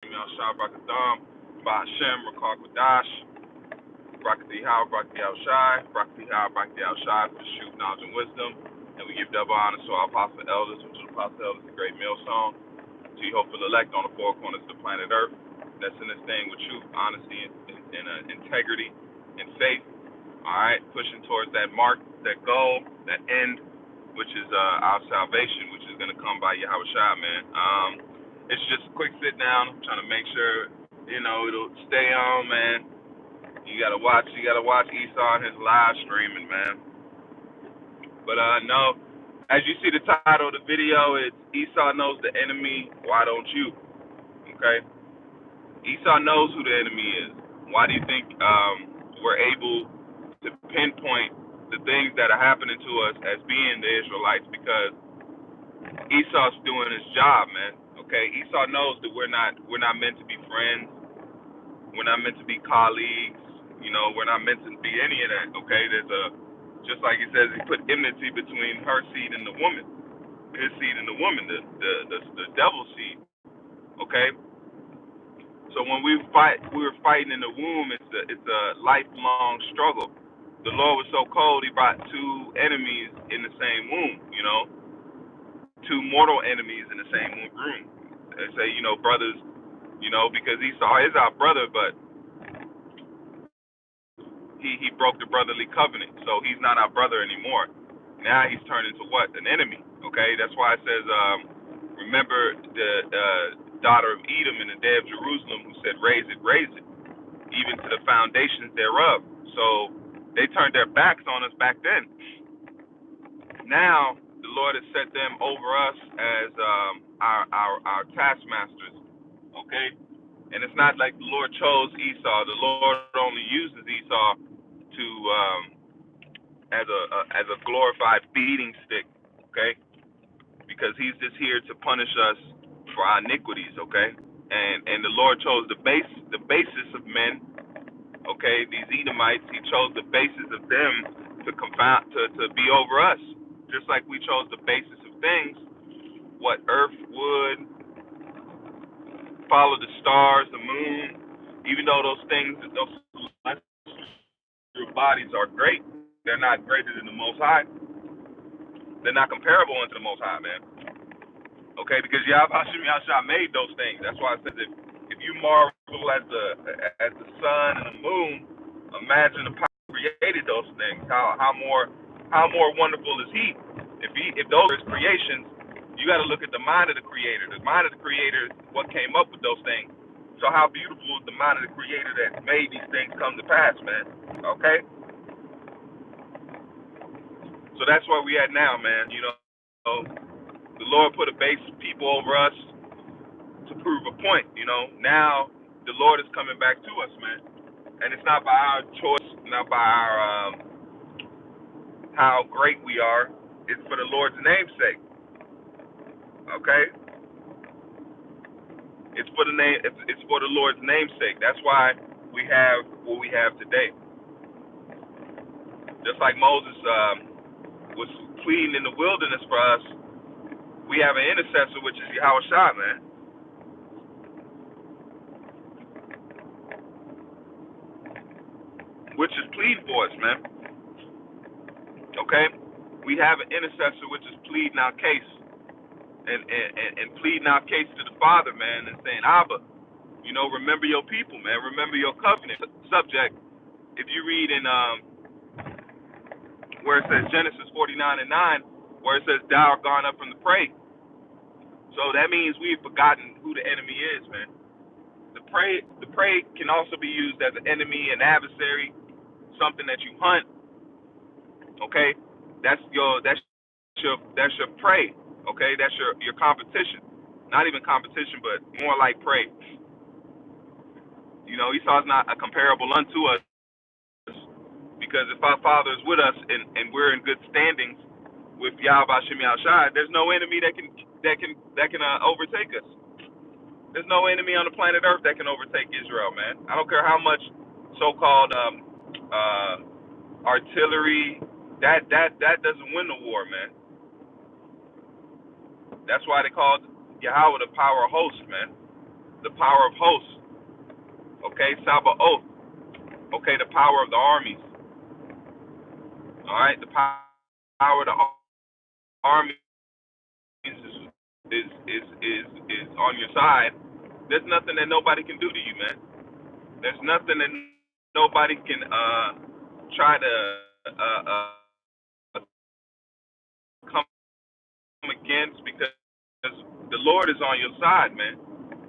Shah Brakadam, Bahashem, Rakar Kwadash, Brakati How, Brakati Al Shai, Brakati How, Brakati Al Shai for the shoot, knowledge, and wisdom. And we give double honor to our apostle elders, which is apostle elders, the great millstone, to you hopeful elect on the four corners of the planet Earth. That's in this thing with truth, honesty, and integrity, and faith. All right, pushing towards that mark, that goal, that end, which is our salvation, which is going to come by Yahweh Shai, man. It's just a quick sit down. I'm trying to make sure, it'll stay on, man. You gotta watch Esau and his live streaming, man. But no, as you see the title of the video, it's Esau knows the enemy. Why don't you? Okay. Esau knows who the enemy is. Why do you think we're able to pinpoint the things that are happening to us as being the Israelites? Because Esau's doing his job, man. Okay, Esau knows that we're not meant to be friends. We're not meant to be colleagues. We're not meant to be any of that. Okay, there's just like he says, he put enmity between her seed and the woman, his seed and the woman, the devil's seed. Okay, so when we were fighting in the womb. It's a lifelong struggle. The Lord was so cold, he brought two enemies in the same womb. Two mortal enemies in the same room. They say, brothers, because Esau is our brother, but he broke the brotherly covenant, so he's not our brother anymore. Now he's turned into what? An enemy. Okay, that's why it says, remember the daughter of Edom in the day of Jerusalem, who said, raise it, even to the foundations thereof. So they turned their backs on us back then. Now the Lord has set them over us as our taskmasters. Okay, and it's not like the Lord chose Esau. The Lord only uses Esau to as a glorified beating stick. Okay, because he's just here to punish us for our iniquities. Okay, and the Lord chose the basis of men. Okay, these Edomites, he chose the basis of them to confound to be over us. Just like we chose the basis of things, what earth, wood, follow the stars, the moon, even though those things, those celestial bodies are great, they're not greater than the Most High. They're not comparable unto the Most High, man. Okay, because Yahweh Hashem Yahshua made those things. That's why it says if you marvel at the sun and the moon, imagine the power created those things. How more wonderful is He? If those are His creations, you got to look at the mind of the Creator. The mind of the Creator is what came up with those things. So how beautiful is the mind of the Creator that made these things come to pass, man? Okay. So that's where we at now, man. The Lord put a base of people over us to prove a point. Now the Lord is coming back to us, man, and it's not by our choice, not by our how great we are. It's for the Lord's name's sake. Okay, it's for the Lord's name's sake. That's why we have what we have today. Just like Moses was pleading in the wilderness for us, we have an intercessor, which is Yahweh Shai, man. Which is pleading for us, man. Okay? We have an intercessor which is pleading our case. And pleading our case to the Father, man, and saying, Abba, remember your people, man. Remember your covenant. Subject, if you read in where it says Genesis 49:9, where it says, thou art gone up from the prey. So that means we've forgotten who the enemy is, man. The prey can also be used as an enemy, an adversary, something that you hunt. Okay, that's your prey. Okay, that's your competition. Not even competition, but more like prey. Esau's not a comparable unto us, because if our Father is with us and we're in good standings with Yahweh Hashem Yahushua, there's no enemy that can overtake us. There's no enemy on the planet Earth that can overtake Israel, man. I don't care how much so-called artillery that doesn't win the war, man. That's why they called Yahweh the power of hosts, man. the power of hosts, okay, Sabaoth, okay, the power of the armies, all right, the power of the armies is on your side. There's nothing that nobody can do to you, man. There's nothing that nobody can try to come against, because the Lord is on your side, man.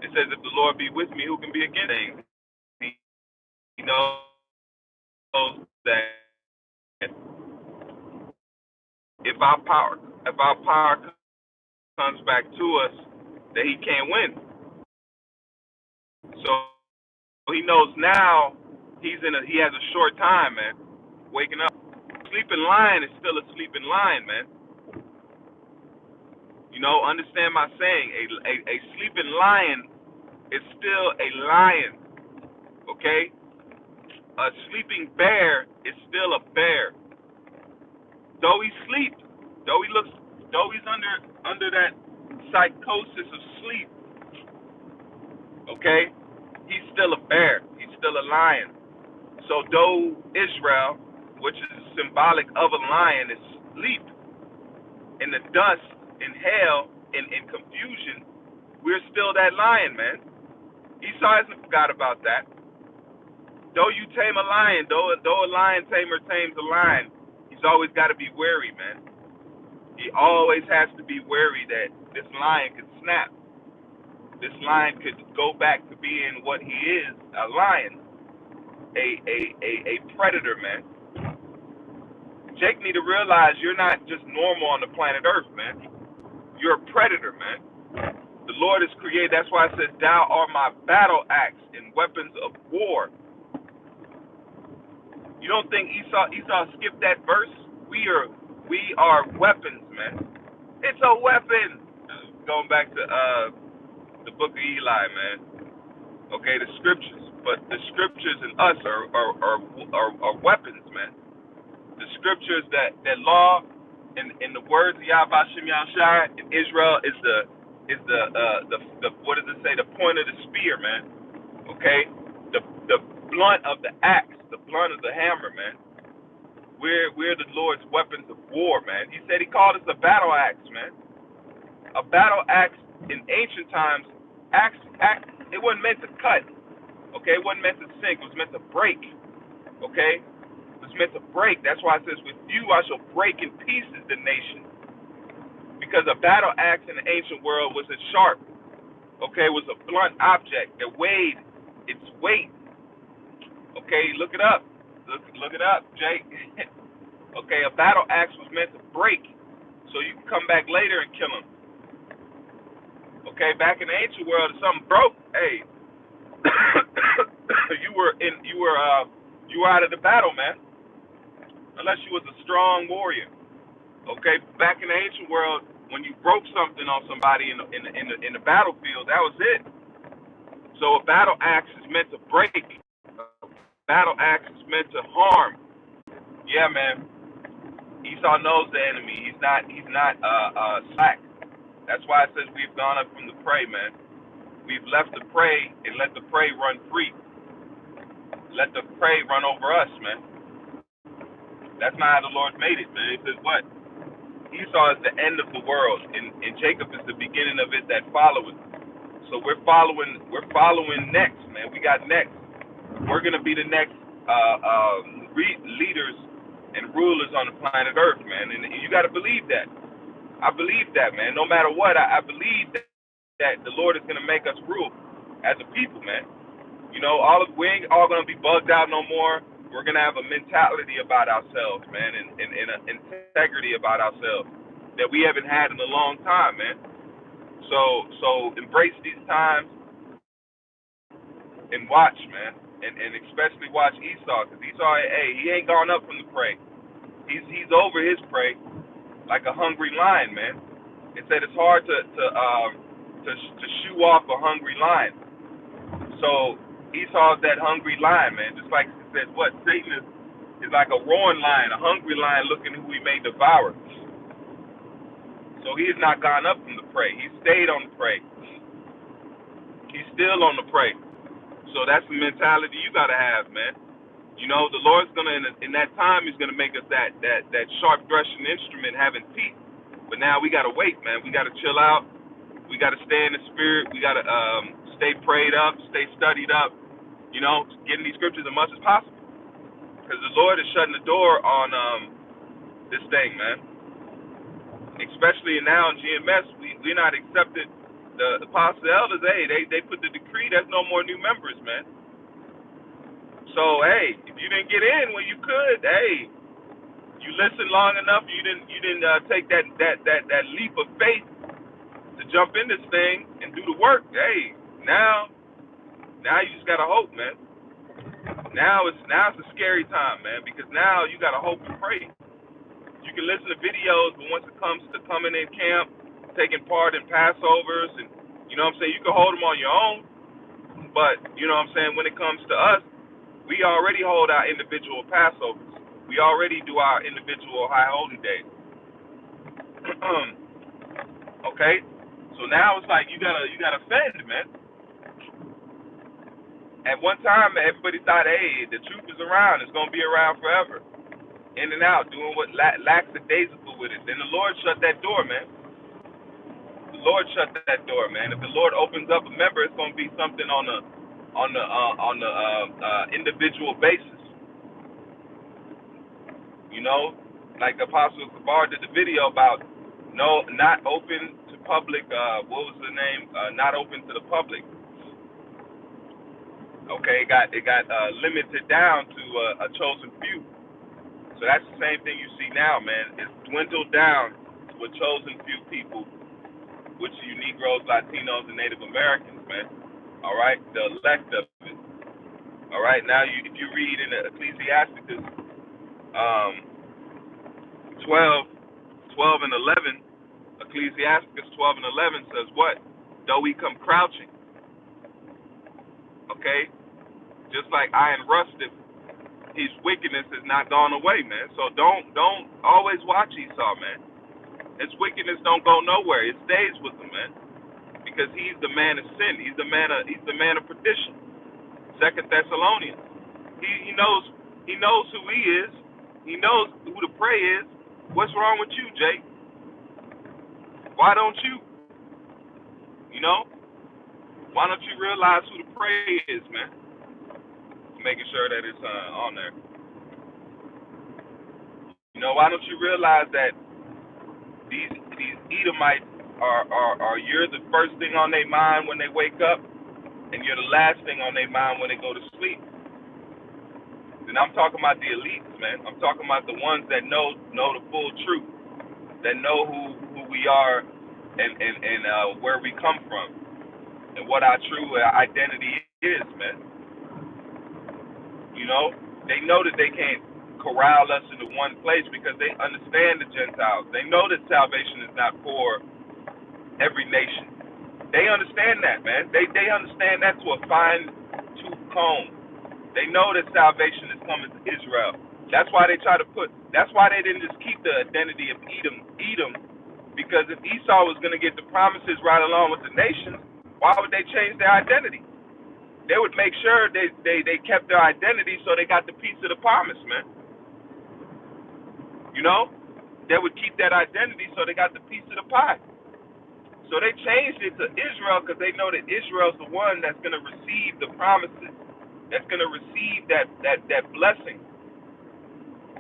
It says, if the Lord be with me, who can be against me? He knows that if our power comes back to us, that he can't win. So he knows now he has a short time, man, waking up. Sleeping lion is still a sleeping lion, man. Understand my saying. A sleeping lion is still a lion, okay? A sleeping bear is still a bear. Though he sleeps, though he's under that psychosis of sleep, okay? He's still a bear. He's still a lion. So though Israel, which is symbolic of a lion, is asleep in the dust, in hell, in confusion, we're still that lion, man. Esau hasn't forgot about that. Though you tame a lion, though a lion tamer tames a lion, he's always got to be wary, man. He always has to be wary that this lion could snap. This lion could go back to being what he is, a lion, a predator, man. Jake need to realize you're not just normal on the planet Earth, man. You're a predator, man. The Lord is created. That's why it says, "Thou art my battle axe and weapons of war." You don't think Esau skipped that verse? We are weapons, man. It's a weapon. Going back to the book of Eli, man. Okay, the scriptures, but the scriptures and us are weapons, man. The scriptures that law and the words of Yahweh Shem Yahshai in Israel is the what does it say? The point of the spear, man. Okay, the blunt of the axe, the blunt of the hammer, man. We're the Lord's weapons of war, man. He said he called us a battle axe, man. A battle axe in ancient times, axe it wasn't meant to cut. Okay, it wasn't meant to sink. It was meant to break. Okay, it was meant to break. That's why it says, "With you I shall break in pieces the nation." Because a battle axe in the ancient world wasn't sharp. Okay, it was a blunt object that weighed its weight. Okay, look it up. Look it up, Jake. Okay, a battle axe was meant to break, so you can come back later and kill him. Okay, back in the ancient world, if something broke, hey, you were out of the battle, man. Unless you was a strong warrior. Okay, back in the ancient world, when you broke something on somebody in the battlefield, that was it. So a battle axe is meant to break. A battle axe is meant to harm. Yeah, man. Esau knows the enemy. He's not slack. That's why it says we've gone up from the prey, man. We've left the prey and let the prey run free. Let the prey run over us, man. That's not how the Lord made it, man. He says what? Esau is the end of the world, and Jacob is the beginning of it that followeth. So we're following next, man. We got next. We're gonna be the next leaders and rulers on the planet Earth, man. And you got to believe that. I believe that, man. No matter what, I believe that the Lord is gonna make us rule as a people, man. We ain't all gonna be bugged out no more. We're gonna have a mentality about ourselves, man, and an integrity about ourselves that we haven't had in a long time, man. So embrace these times and watch, man, and especially watch Esau, because Esau, hey, he ain't gone up from the prey. He's over his prey like a hungry lion, man. It said it's hard to shoo off a hungry lion. So Esau's that hungry lion, man. Just like it says, what? Satan is like a roaring lion, a hungry lion looking who he may devour. So he has not gone up from the prey. He stayed on the prey. He's still on the prey. So that's the mentality you gotta have, man. You know, the Lord's gonna in that time He's gonna make us that sharp threshing instrument having teeth. But now we gotta wait, man. We gotta chill out. We gotta stay in the spirit. We gotta stay prayed up, stay studied up. You know, getting these scriptures as much as possible, because the Lord is shutting the door on this thing, man. Especially now in GMS, we're not accepted. The apostle elders, hey, they put the decree. There's no more new members, man. So hey, if you didn't get in when you could, hey, you listened long enough. You didn't take that leap of faith to jump in this thing and do the work. Hey, now you just gotta hope, man. Now it's a scary time, man, because now you gotta hope and pray. You can listen to videos, but once it comes to coming in camp, taking part in Passovers, and you know what I'm saying, you can hold them on your own. But you know what I'm saying, when it comes to us, we already hold our individual Passovers. We already do our individual high holy days. Okay, so now it's like you gotta fend, man. At one time, everybody thought, hey, the truth is around. It's gonna be around forever. In and out, doing what lackadaisical with it. Then the Lord shut that door, man. The Lord shut that door, man. If the Lord opens up a member, it's gonna be something on the individual basis. You know, like Apostle Kabar did the video about not open to public. What was the name? Not open to the public. Okay, it got limited down to a chosen few. So that's the same thing you see now, man. It's dwindled down to a chosen few people, which are you Negroes, Latinos, and Native Americans, man. All right, the elect of it. All right, now if you read in Ecclesiasticus 12 and 11, Ecclesiasticus 12 and 11 says what? Though we come crouching, okay? Just like iron rusteth, his wickedness is not gone away, man. So don't always watch Esau, man. His wickedness don't go nowhere. It stays with him, man. Because he's the man of sin. He's the man of perdition. 2 Thessalonians. He knows who he is. He knows who the prey is. What's wrong with you, Jake? Why don't you? You know? Why don't you realize who the prey is, man? Making sure that it's on there. You know, why don't you realize that these Edomites are you're the first thing on their mind when they wake up, and you're the last thing on their mind when they go to sleep. And I'm talking about the elites, man. I'm talking about the ones that know the full truth, that know who we are and where we come from, and what our true identity is, man. You know, they know that they can't corral us into one place because they understand the Gentiles. They know that salvation is not for every nation. They understand that, man. They understand that to a fine-tooth comb. They know that salvation is coming to Israel. That's why they that's why they didn't just keep the identity of Edom, because if Esau was going to get the promises right along with the nations, why would they change their identity? They would make sure they kept their identity so they got the piece of the promise, man. You know? They would keep that identity so they got the piece of the pie. So they changed it to Israel because they know that Israel's the one that's going to receive the promises, that's going to receive that blessing,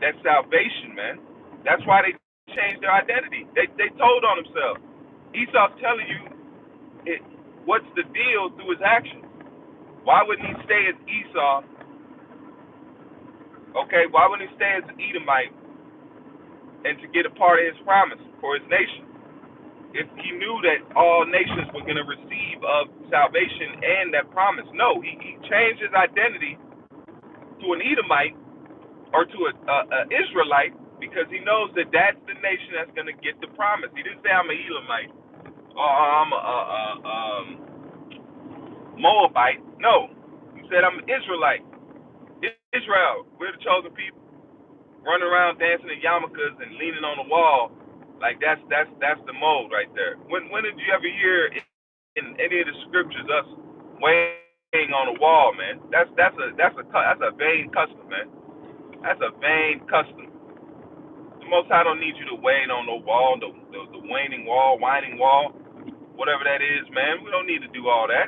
that salvation, man. That's why they changed their identity. They told on themselves. Esau's telling you what's the deal through his actions. Why wouldn't he stay as Esau? Okay, why wouldn't he stay as an Edomite and to get a part of his promise for his nation? If he knew that all nations were going to receive of salvation and that promise. No, he changed his identity to an Edomite or to an Israelite because he knows that that's the nation that's going to get the promise. He didn't say I'm an Elamite or I'm a Moabite. No, he said I'm an Israelite. Israel, we're the chosen people. Running around dancing in yarmulkes and leaning on the wall, like that's the mold right there. When did you ever hear in any of the scriptures us weighing on the wall, man. That's a vain custom, man. That's a vain custom. The Most High don't need you to weigh on the wall, the waning wall, whining wall, whatever that is, man. We don't need to do all that.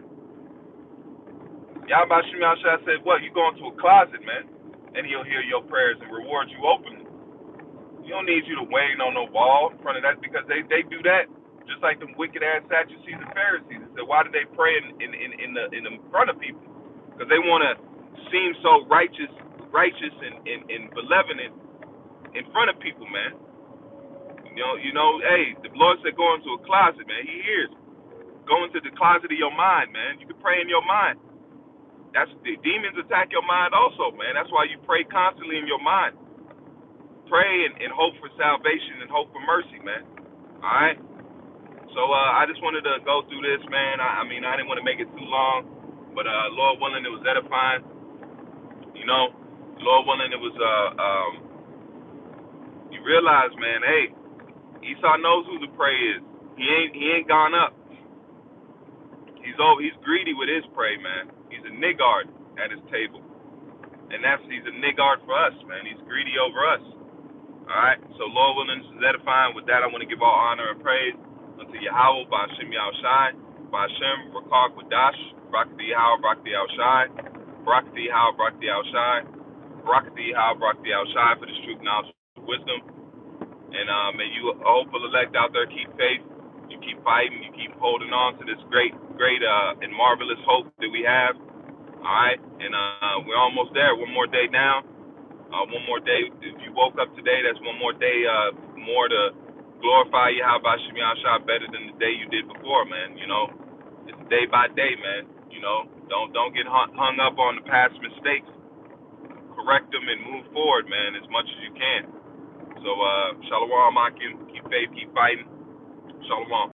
Yahweh Shem Yahshua said, what? You go into a closet, man, and he'll hear your prayers and reward you openly. You don't need you to wait on no wall in front of that, because they do that just like them wicked ass Sadducees and Pharisees. They said, why do they pray in front of people? Because they want to seem so righteous and benevolent in front of people, man. Hey, the Lord said go into a closet, man. He hears. Go into the closet of your mind, man. You can pray in your mind. That's the demons attack your mind also, man. That's why you pray constantly in your mind. Pray and hope for salvation and hope for mercy, man. All right. So I just wanted to go through this, man. I mean, I didn't want to make it too long, but Lord willing, it was edifying. Lord willing, it was. You realize, man. Hey, Esau knows who the prey is. He ain't gone up. He's greedy with his prey, man. He's a niggard at his table, and he's a niggard for us, man. He's greedy over us. All right. So Lord willing, this is edifying. With that, I want to give all honor and praise unto Yahweh, by Shem Yahushai, by Shem Rakar Kwadash, Barakati Yahweh, Barakati Yahushai, Barakati Yahweh, Barakati Yahushai, Barakati Yahweh, Barakati Yahushai, for this truth, knowledge, wisdom. And may you hopeful elect out there keep faith. You keep fighting. You keep holding on to this great and marvelous hope that we have. All right. And we're almost there. One more day now. One more day. If you woke up today, that's one more day more to glorify Yahweh Shem Yahshua better than the day you did before, man. It's day by day, man. Don't get hung up on the past mistakes. Correct them and move forward, man, as much as you can. So, Shalom, Akim. Keep faith, keep fighting. Shalom.